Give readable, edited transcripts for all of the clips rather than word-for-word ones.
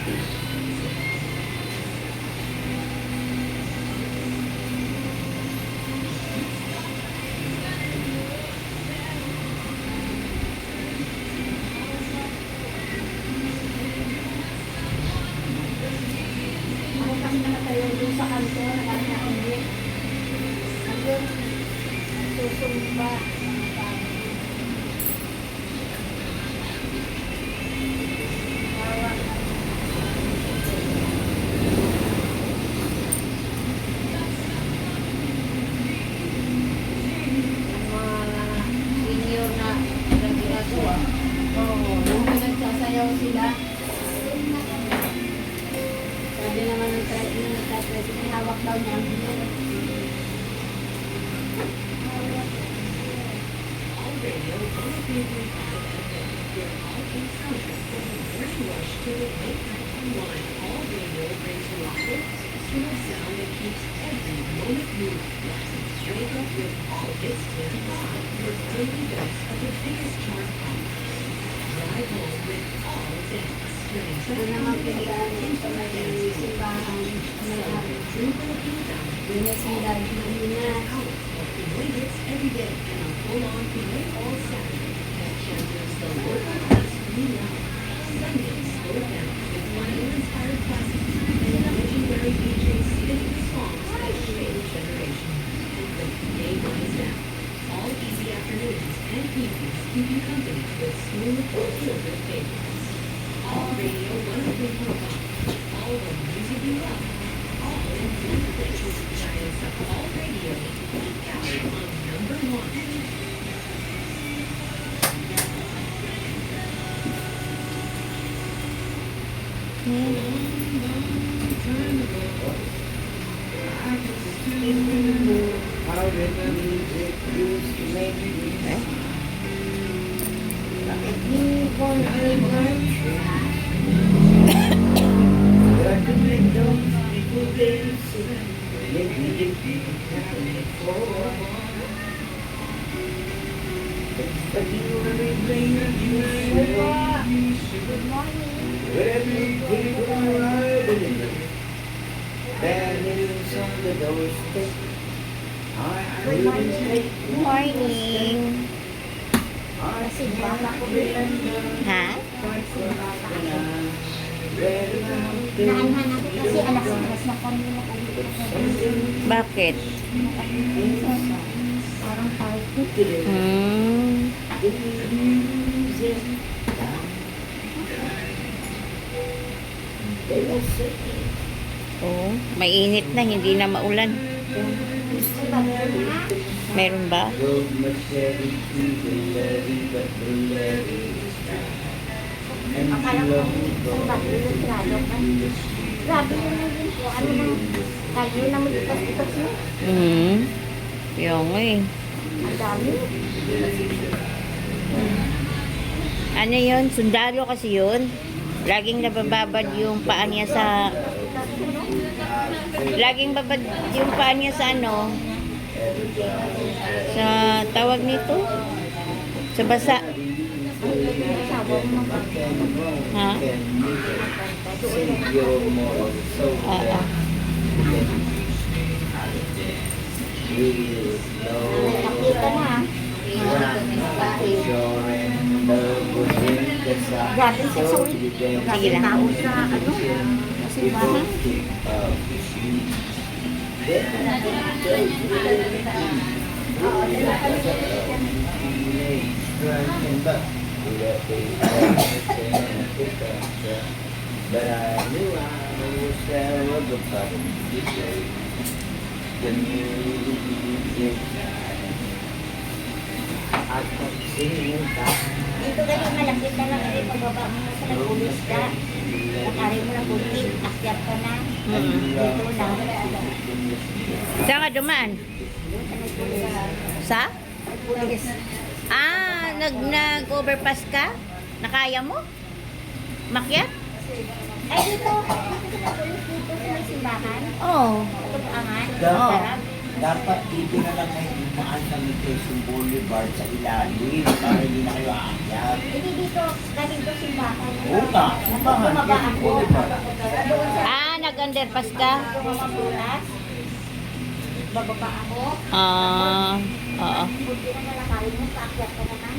Ako kasi nakatayo doon sa kanto, nakakakindi. Hanggang susumba. Senior na nag-ginagawa. Oo, yung nagsasayaw sila. Sabi naman ng nagtatry, hawak daw niya ang bino. Ito naman pinagdaanin sa may simbahan, may hari. Binasindag namin na. All easy afternoons and evenings keep you company with smooth children's favorites. All Radio 103.1. All the music you love. All in one place. Giants of All Radio. Peak hour on number one. How did the music used to make me feel? Like a newborn anniversary. But I could make those people dance and make me happy for a while. But you everything that you say, Good morning. with every people riding in bad news on the doorstep. I couldn't take Morning. Kasi baka ko bilang Ha? naanhan ako kasi alas na kami nakalimutan na Bakit? parang party. Oh, mainit na, hindi na maulan. Meron ba? Akala ko isang bago yung lalo ka. Grabe yun na yun po. Ano nang tayo na mag-ipas-ipas mo? Yung nga eh. Ang dami. Ano yun? Sundalo kasi yun. Laging nabababad yung paa niya sa... Laging babad yung paa niya sa ano? Sa tawag nito? Sa basa. Ha? Ah. Nakita na ha. Grabe siya sa ulit. Grabe tao sa ano. Kasi bahan. But I knew I was there was a problem. The music I could sing that. Dito kasi malapit na lang ay pababa mo na sa nag-ulis ka. Nakari mo na bukit. Akyat ka na. Dito lang. Saan ka dumaan? Sa? Pulis. Ah, nag-overpass ka? Nakaya mo? Makyat? Ay, dito. Dito sa may simbahan. Oo. Ito po angan. Oo. Sarap. Dapat dito na lang kayo dumaan sa Quezon Boulevard sa ilalim para hindi na kayo aakyat. Hindi dito, galing to simbahan. Oo nga, simbahan, Bumaba Quezon ako. Boulevard. Doon sa Nag-underpass ka? Mabulas. Bababa ako. Oo. Buti na nalakarin mo, paakyat ka naman.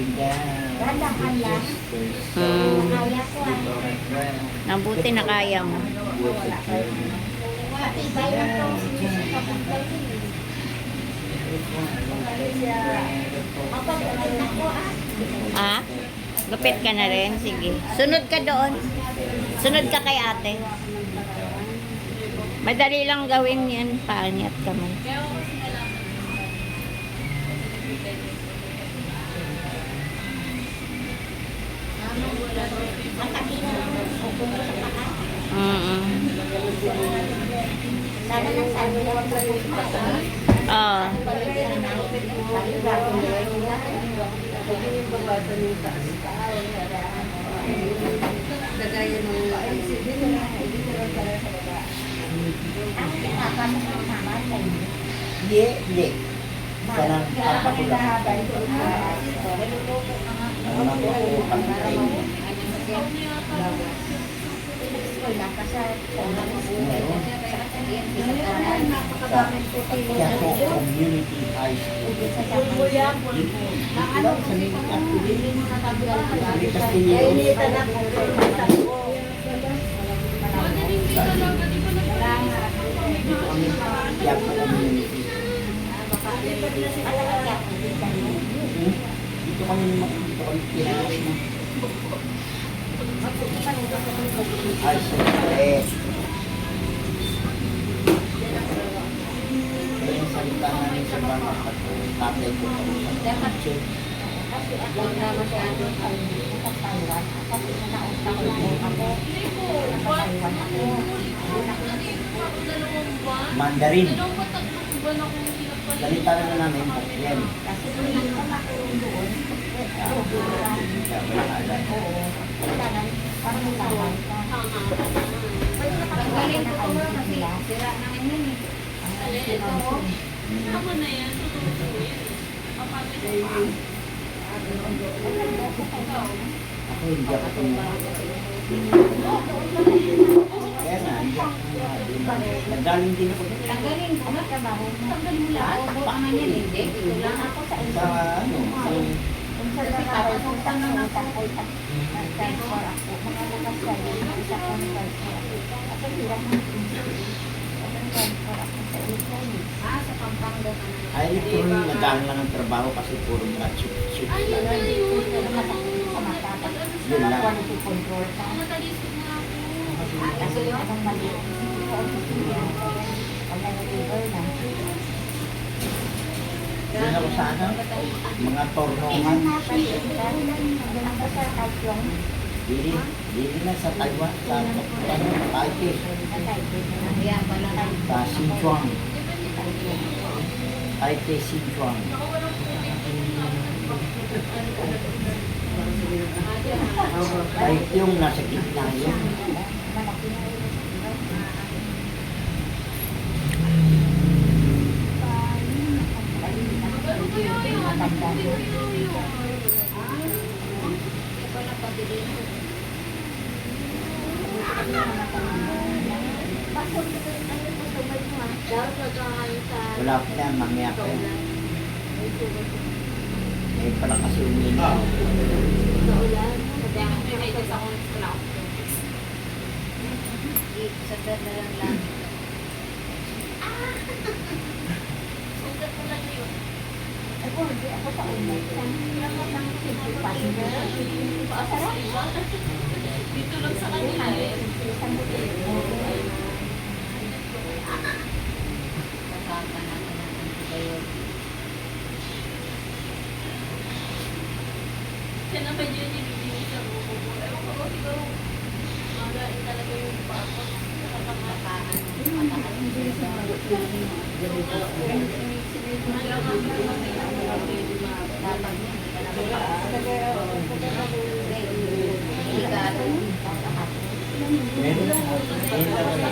Dahan lang. Kaya ko Nabuti na kaya mo. Matibay na to. Kapagay din. Mapag-ulit na ko Ah? Lupit ka na rin? Sige. Sunod ka doon. Sunod ka kay ate. Madali lang gawin yun. Paanyat ka man. Sana lang sabi na wag Oo. Hindi. Isa lang, papakulang. Ano lang po, pagkain mo. Quiapo Community High School. Dito lang sa Nilitas. Nilitas Castillo. Dito kami, Quiapo Community. Dito kami pinag ay, siyempre. Kaya yung salita namin sa mga tatay ko sa teacher. Kasi ako na masyado sa Taiwan. Kasi naunta ko lang ako. Nakataiwan ako. Mandarin. Salita na namin, yan. Kasi kung ako doon, Wala ka alam. kailangan parang malaman ka. Pwede nakakagaling ko mo kasi sira naman yun eh. Ako na yan. Ako hindi ako kaya nga, hindi ako nagaling din ako. Tanggalin ko na trabaho mo. Tanggalin mo lahat. Ako naman yan hindi. Ito lang ako sa Sa ano, kung sa trabaho ko sa mga takay at transfer ako. Makalakas sa iyo. Isa ko ng transfer ako. Kasi hirap ng transfer ako sa electronic. Sa Pampanga ka na. ay electronic, nagaling lang ang trabaho kasi puro mga chip lang. Sa mata. Yun lang. Quality control ka. Kasi yung anong mali. Hindi ko ang nag-deliver na. Yan ako sa ano, mga tornongan. Ako sa Taiwan. Dili na sa Taiwan, sa Taipei, sa Sichuan. Taipei, Sichuan. Taipei yung nasa gitna yun. Wala ko yan, mamaya ko yan. Eh, pala kasi uminom. Ako, hindi ako sa ulit. Ako lang Dito lang sa kanila eh. Siya naman yun yung ibigay sa buko ko. Ewan ko siguro magain talaga yung bakot. Nakakamataan. Meron na. Meron na.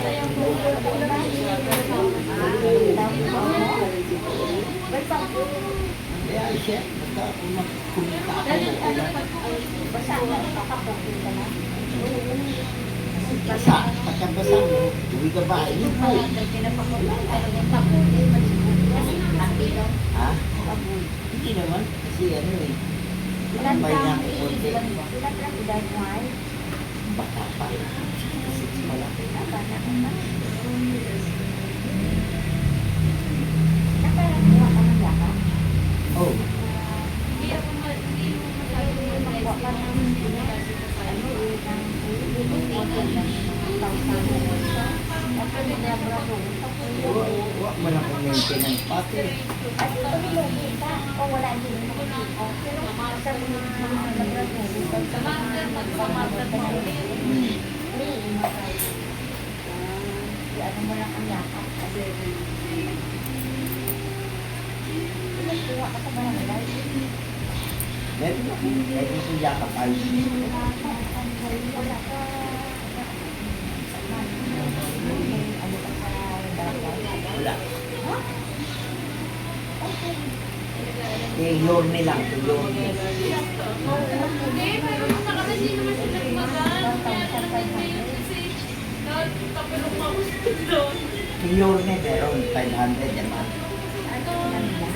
Kaya siya, basta kung kumita ako, okay lang. Basa, pagkabasa mo, uwi ka ba? Yun po. Ha? Hindi naman. Kasi ano eh. Tambay na ako konti. Bata pa. Kasi malaki. Oh. Huwag mo na kung maintenance pati. Ano mo lang ang yakap kasi kuha ka sa barangay. Meron na. Kahit ito yakap ay. Wala ka. Ano ka sa barangay? Wala. Ha? Okay. Eh, yorme lang. Yorme. Yung yorme meron. 500 naman. Ano lang yan?